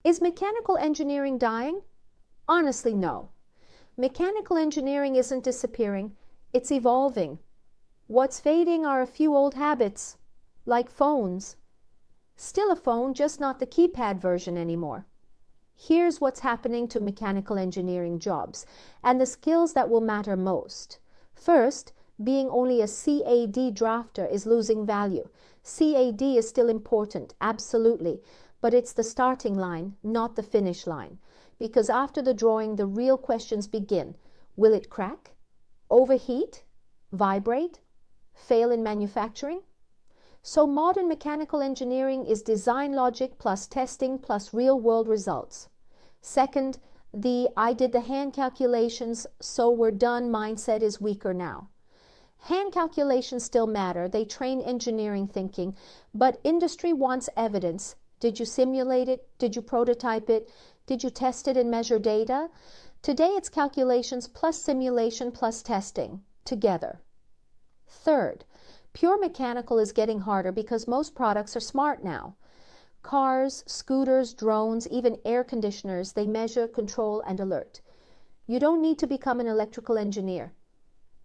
Is mechanical engineering dying? Honestly, no. Mechanical engineering isn't disappearing, it's evolving. What's fading are a few old habits, like phones. Still a phone, just not the keypad version anymore. Here's what's happening to mechanical engineering jobs and the skills that will matter most. First, being only a CAD drafter is losing value. CAD is still important, absolutely, but it's the starting line, not the finish line. Because after the drawing, the real questions begin. Will it crack? Overheat? Vibrate? Fail in manufacturing? So modern mechanical engineering is design logic plus testing plus real-world results. Second, the I did the hand calculations, so we're done mindset is weaker now. Hand calculations still matter, they train engineering thinking, but industry wants evidence. Did you simulate it? Did you prototype it? Did you test it and measure data? Today it's calculations plus simulation plus testing, together. Third, pure mechanical is getting harder because most products are smart now. Cars, scooters, drones, even air conditioners, they measure, control, and alert. You don't need to become an electrical engineer.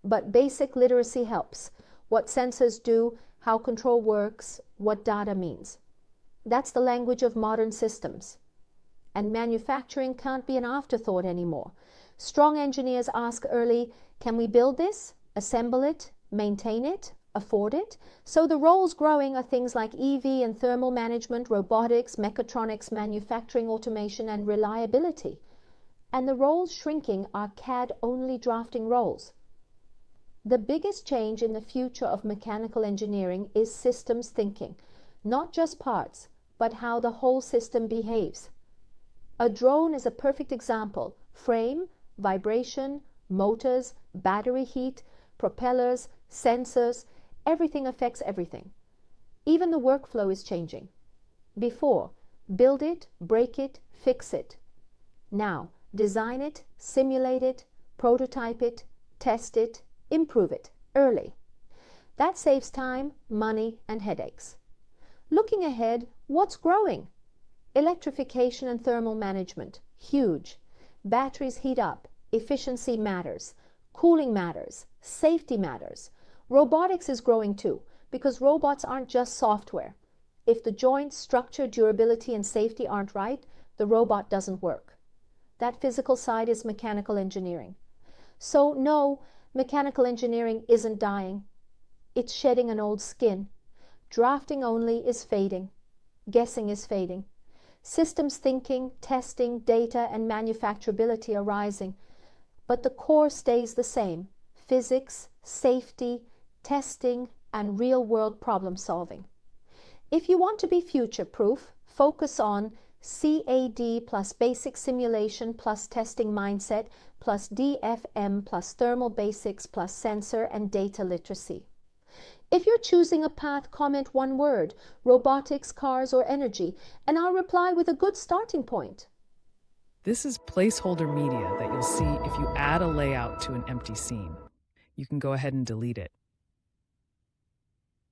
But basic literacy helps. What sensors do, how control works, what data means. That's the language of modern systems. And manufacturing can't be an afterthought anymore. Strong engineers ask early, can we build this, assemble it, maintain it, afford it? So the roles growing are things like EV and thermal management, robotics, mechatronics, manufacturing automation, and reliability. And the roles shrinking are CAD-only drafting roles. The biggest change in the future of mechanical engineering is systems thinking, not just parts, but how the whole system behaves. A drone is a perfect example. Frame, vibration, motors, battery heat, propellers, sensors, everything affects everything. Even the workflow is changing. Before, build it, break it, fix it. Now, design it, simulate it, prototype it, test it, improve it early. That saves time, money, and headaches. Looking ahead, what's growing? Electrification and thermal management, huge. Batteries heat up, efficiency matters, cooling matters, safety matters. Robotics is growing too, because robots aren't just software. If the joints, structure, durability, and safety aren't right, the robot doesn't work. That physical side is mechanical engineering. So no, mechanical engineering isn't dying. It's shedding an old skin. Drafting only is fading. Guessing is fading. Systems thinking, testing, data, and manufacturability are rising. But the core stays the same. Physics, safety, testing, and real-world problem solving. If you want to be future-proof, focus on CAD plus basic simulation plus testing mindset plus DFM plus thermal basics plus sensor and data literacy. If you're choosing a path, comment one word, robotics, cars, or energy, and I'll reply with a good starting point. This is placeholder media that you'll see if you add a layout to an empty scene. You can go ahead and delete it.